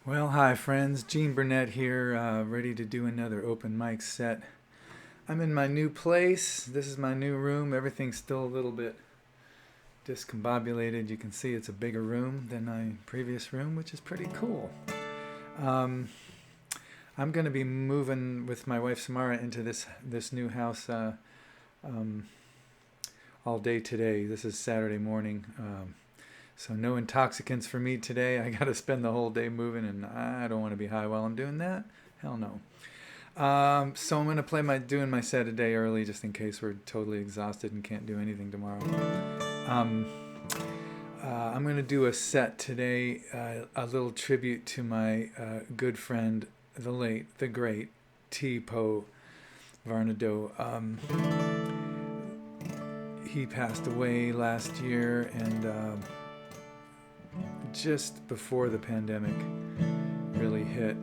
Well, hi friends, Gene Burnett here, ready to do another open mic set. I'm in my new place. This is my new room. Everything's still a little bit discombobulated. You can see it's a bigger room than my previous room, which is pretty cool. I'm going to be moving with my wife Samara into this new house all day today. This is Saturday morning. So no intoxicants for me today. I got to spend the whole day moving, and I don't want to be high while I'm doing that. Hell no. So I'm going to doing my set a day early just in case we're totally exhausted and can't do anything tomorrow. I'm going to do a set today, a little tribute to my good friend, the late, the great T-Poe Varnado. He passed away last year, and just before the pandemic really hit,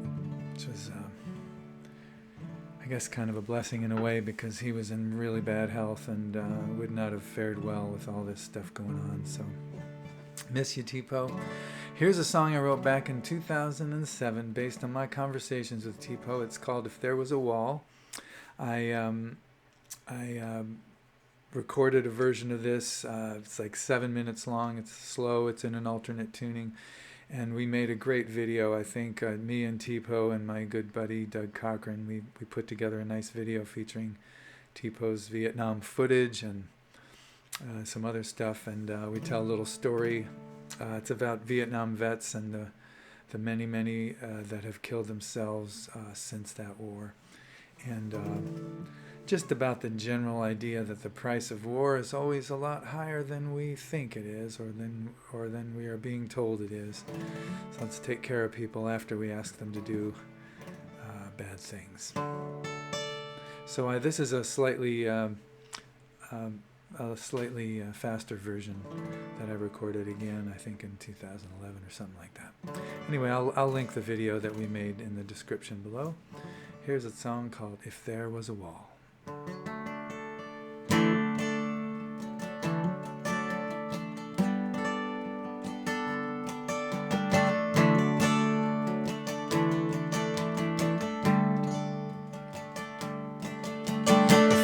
which was, I guess, kind of a blessing in a way because he was in really bad health and would not have fared well with all this stuff going on. So, miss you, T-Poe. Here's a song I wrote back in 2007 based on my conversations with T-Poe. It's called "If There Was a Wall." I recorded a version of this. It's like 7 minutes long. It's slow. It's in an alternate tuning. And we made a great video. I think me and T-Poe and my good buddy Doug Cochran, we put together a nice video featuring T-Poe's Vietnam footage and some other stuff. And we tell a little story. It's about Vietnam vets and the many that have killed themselves since that war. And just about the general idea that the price of war is always a lot higher than we think it is, or than we are being told it is. So let's take care of people after we ask them to do bad things. So this is a slightly faster version that I recorded again, I think in 2011 or something like that. Anyway, I'll link the video that we made in the description below. Here's a song called "If There Was a Wall."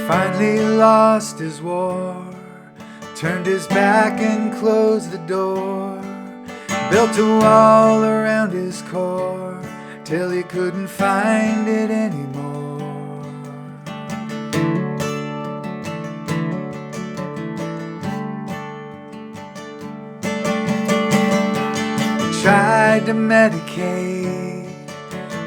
Finally lost his war, turned his back and closed the door, built a wall around his core till he couldn't find it anymore. He tried to medicate,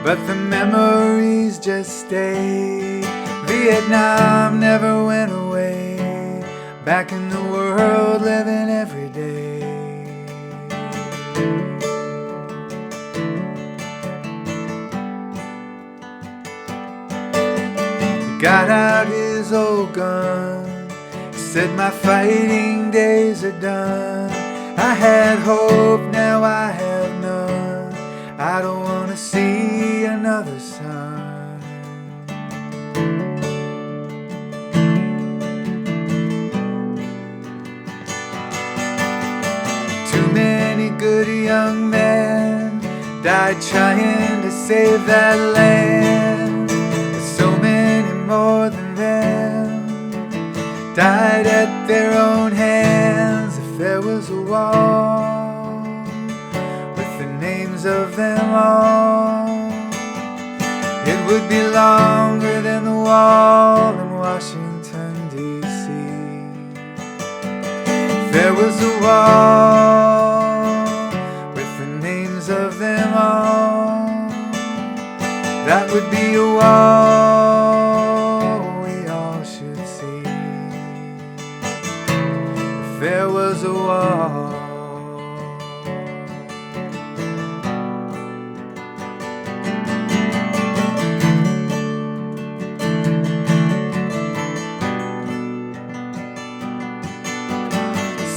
but the memories just stayed. Vietnam never went away, back in the world living every day. He got out his old gun, said my fighting days are done. I had hope, now I have none. I don't want to see another sun. Too many good young men died trying to save that land. So many more than them died at their own hands. If there was a wall with the names of them all, it would be longer than the wall in Washington, D.C. If there was a wall with the names of them all, that would be a wall we all should see. If there was a wall.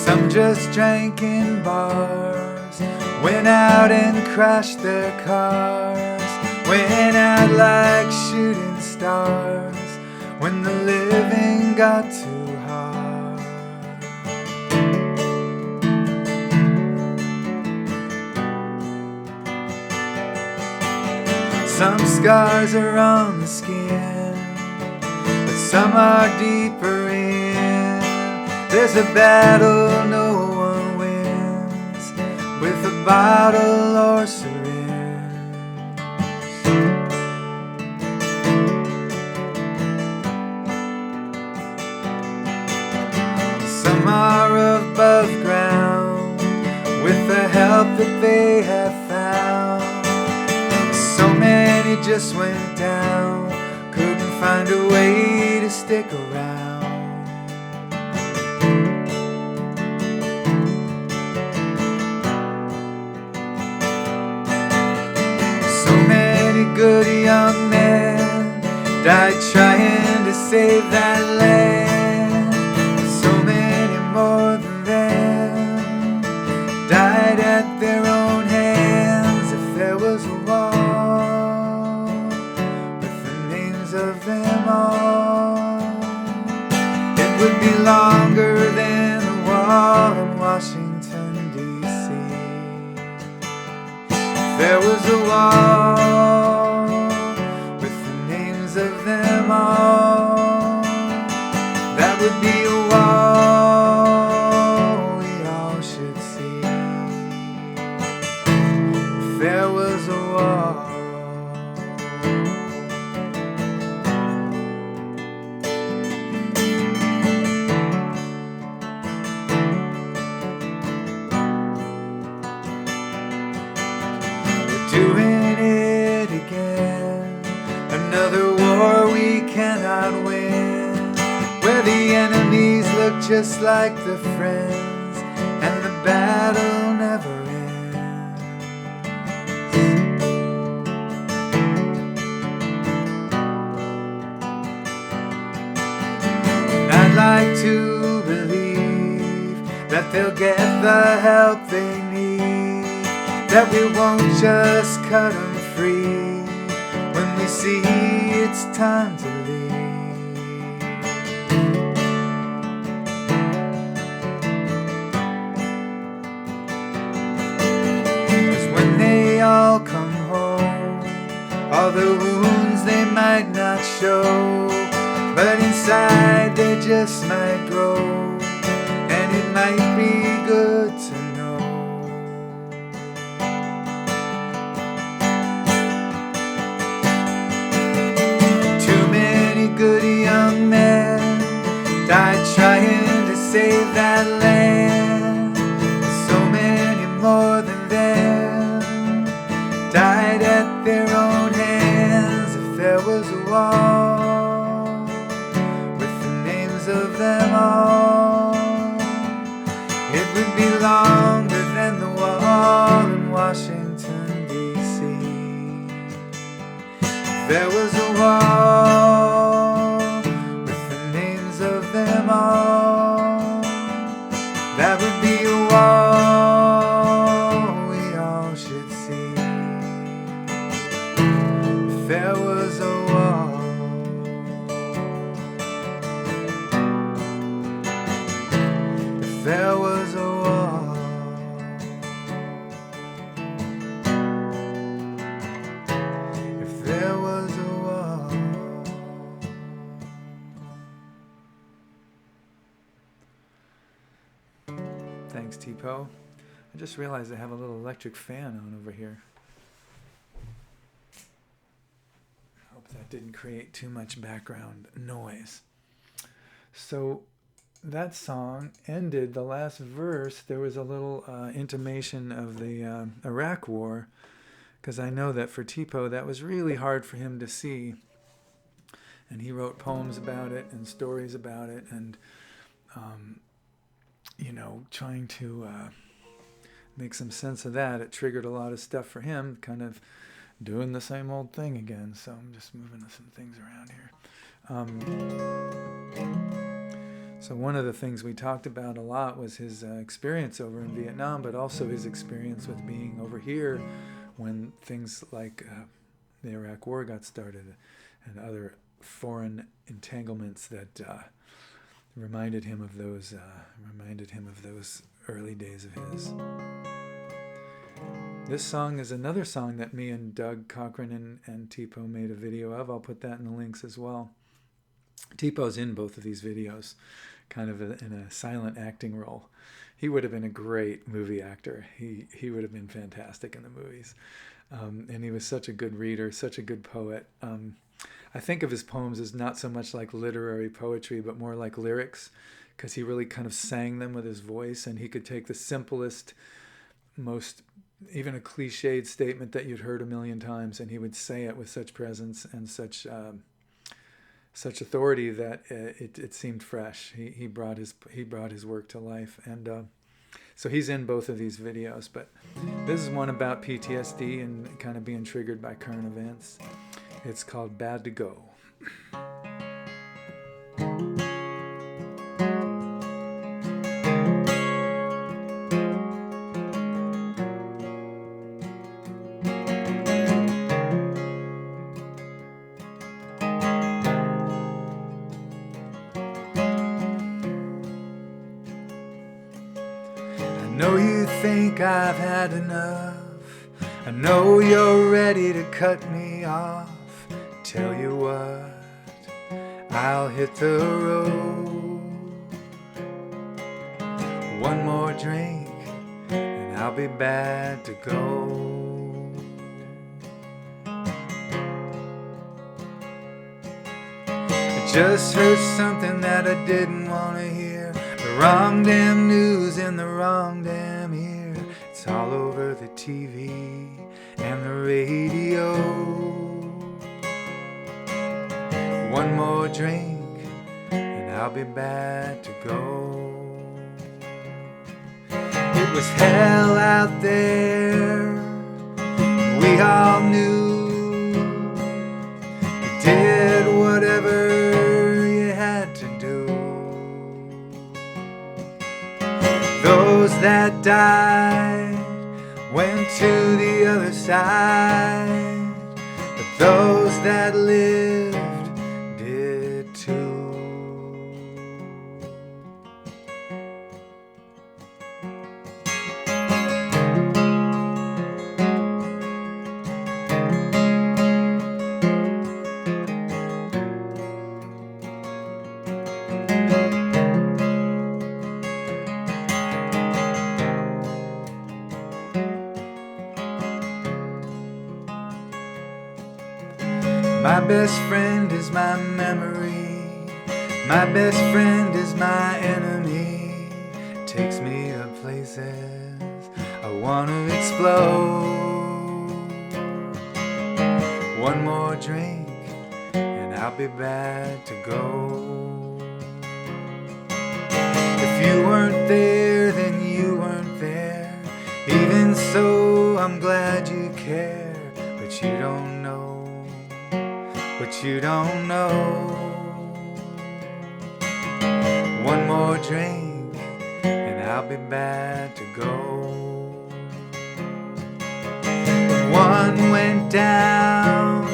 Some just drank in bars, went out and crashed their cars, went out like shooting stars when the living got too hard. Some scars are on the skin, but some are deeper in. There's a battle no one wins with a bottle or syringe. Some are above ground with the help that they have found. So many just went down, couldn't find a way to stick around. So many good young men died trying to save that land. So many more than them died at their own hands. If there was a wall with the names of them all, it would be longer than the wall in Washington, D.C. If there was a wall with the names of them all, that would be a wall we all should see. If there was a wall. We're doing it again, another war we cannot win, where the enemies look just like the friends, and the battle never ends. And I'd like to believe that they'll get the help they need, that we won't just cut them free when we see it's time to leave. 'Cause when they all come home, all the wounds they might not show, but inside they just might grow, and it might be good to know. Too many good young men died trying to save that land. So many more than them died at their own hands. If there was a wall with the names of them all, it would be longer than the wall in Washington, D.C. If there was a wall with the names of them all, that would be a wall we all should see. If there was a wall. If there was a wall. If there was a wall. Thanks, T-Poe. I just realized I have a little electric fan on over here. I hope that didn't create too much background noise. So that song ended, the last verse, there was a little intimation of the Iraq War, because I know that for T-Poe that was really hard for him to see. And he wrote poems about it and stories about it, and trying to make some sense of that. It triggered a lot of stuff for him, kind of doing the same old thing again. So I'm just moving some things around here. So one of the things we talked about a lot was his experience over in Vietnam, but also his experience with being over here when things like the Iraq War got started and other foreign entanglements that reminded him of those early days of his. This song is another song that me and Doug Cochran and T-Poe made a video of. I'll put that in the links as well. T-Poe's in both of these videos, kind of in a silent acting role. He would have been a great movie actor. He would have been fantastic in the movies. And he was such a good reader, such a good poet. I think of his poems as not so much like literary poetry, but more like lyrics, because he really kind of sang them with his voice, and he could take the simplest, most, even a cliched statement that you'd heard a million times, and he would say it with such presence and such authority that it seemed fresh. He brought his work to life, and so he's in both of these videos. But this is one about PTSD and kind of being triggered by current events. It's called Bad to Go. I know you think I've had enough. I know you're ready to cut me off. Tell you what, I'll hit the road. One more drink and I'll be bad to go. I just heard something that I didn't want to hear. The wrong damn news in the wrong damn ear. It's all over the TV and the radio. One more drink and I'll be bad to go. It was hell out there, we all knew. You did whatever you had to do. Those that died went to the other side, but those that lived did too. My best friend is my memory. My best friend is my enemy. Takes me to places I want to explode. One more drink and I'll be bad to go. If you weren't there, then you weren't there. Even so, I'm glad you care. But you don't know what you don't know. One more drink and I'll be bad to go. When one went down,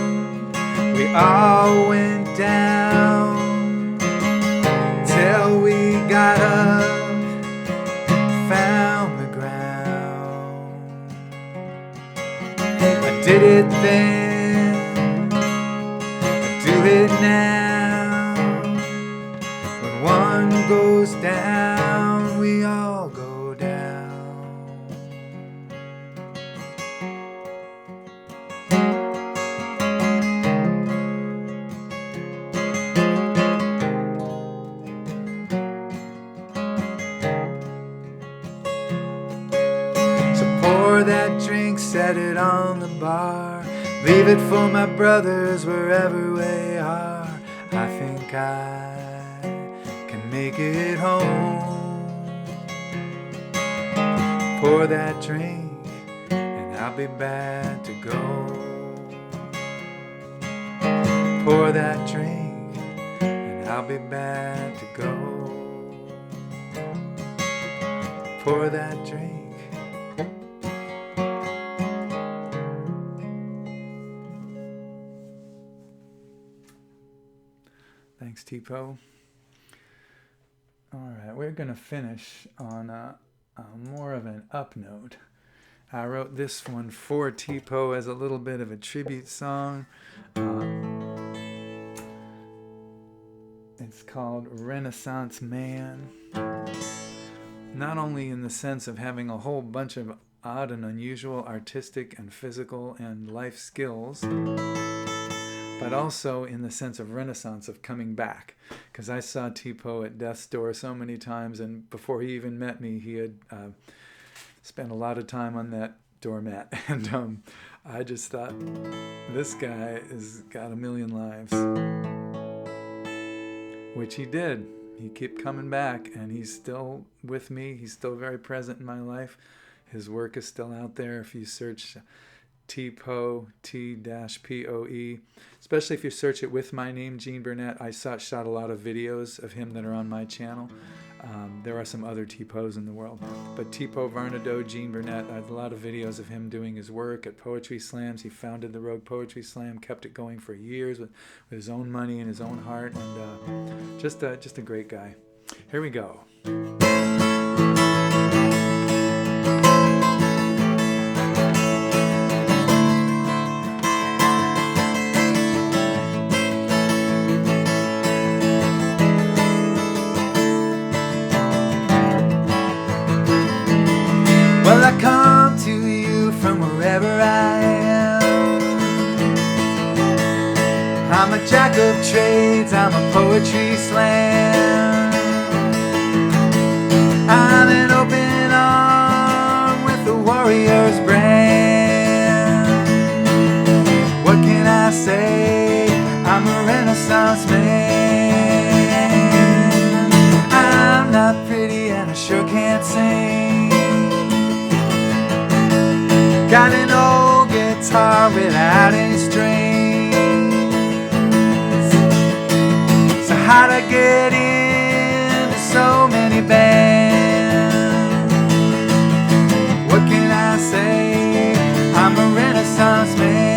we all went down, till we got up, found the ground. I did it then, it now. When one goes down, we all go down. So pour that drink, set it on the bar. Leave it for my brothers wherever we are. I think I can make it home. Pour that drink and I'll be bad to go. Pour that drink and I'll be bad to go. Pour that drink. Thanks, T-Poe. All right, we're going to finish on more of an up note. I wrote this one for T-Poe as a little bit of a tribute song. It's called Renaissance Man. Not only in the sense of having a whole bunch of odd and unusual artistic and physical and life skills, but also in the sense of renaissance, of coming back. Because I saw T-Poe at death's door so many times, and before he even met me, he had spent a lot of time on that doormat. And I just thought, this guy has got a million lives. Which he did. He kept coming back, and he's still with me. He's still very present in my life. His work is still out there. If you search T-Poe, T-P-O-E, especially if you search it with my name, Gene Burnett. I shot a lot of videos of him that are on my channel. There are some other T-Poes in the world, but T-Poe Varnado, Gene Burnett, I have a lot of videos of him doing his work at poetry slams. He founded the Rogue Poetry Slam, kept it going for years with his own money and his own heart, and just a great guy. Here we go. Well, I come to you from wherever I am. I'm a jack of trades, I'm a poetry slam. I'm an open arm with a warrior's brand. What can I say? I'm a Renaissance man. I'm not pretty and I sure can't sing. Got an old guitar without any strings. So how'd I get into so many bands? What can I say? I'm a Renaissance man.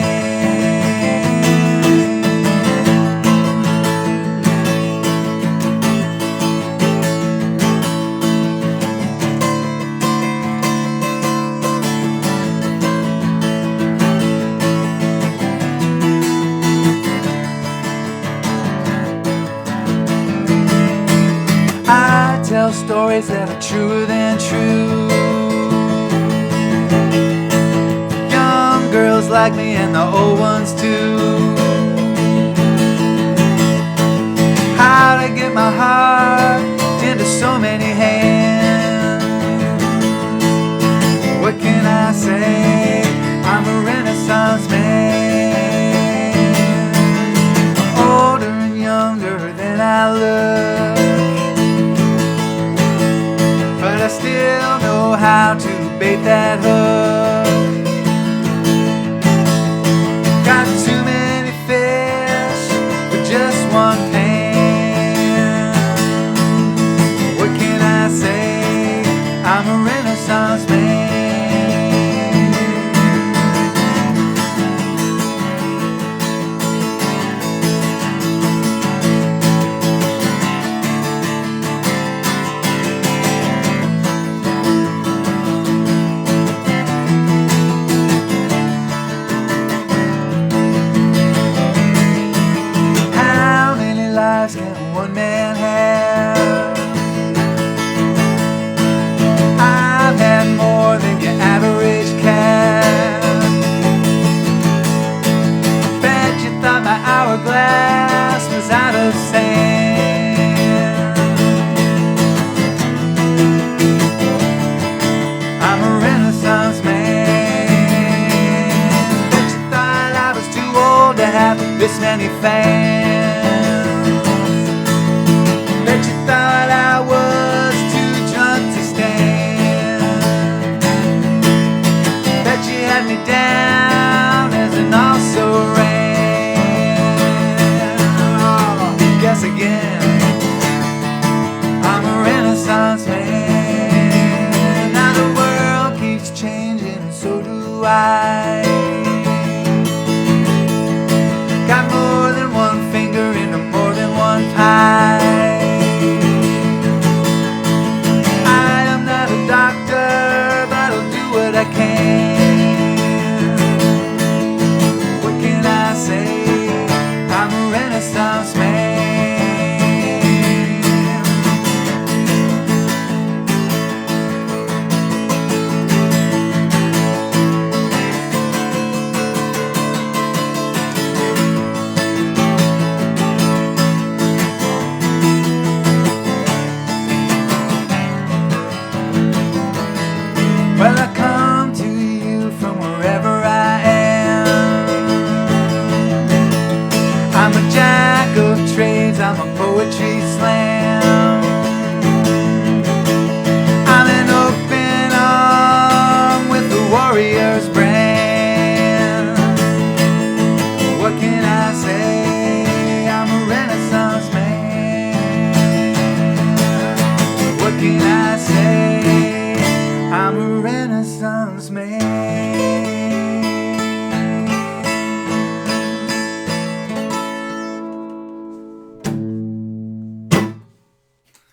Tell stories that are truer than true. Young girls like me and the old ones too. How to get my heart into so many hands? What can I say? I'm a Renaissance man. Older and younger than I look, but I still know how to bait that hook. Got too many fish for just one pan. What can I say? I'm a Renaissance man. Can one man have? I've had more than your average cat. Bet you thought my hourglass was out of sand. I'm a Renaissance man. Bet you thought I was too old to have this many fans. Bet you thought I was too drunk to stand. Bet you had me down as an also-ran. Oh, guess again, I'm a Renaissance man. Now the world keeps changing, and so do I. Got more than one finger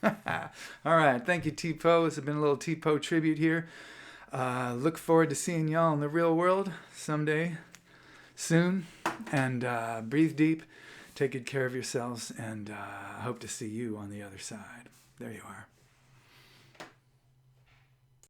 All right. Thank you, T-Poe. This has been a little T-Poe tribute here. Look forward to seeing y'all in the real world someday, soon. And breathe deep. Take good care of yourselves. And hope to see you on the other side. There you are.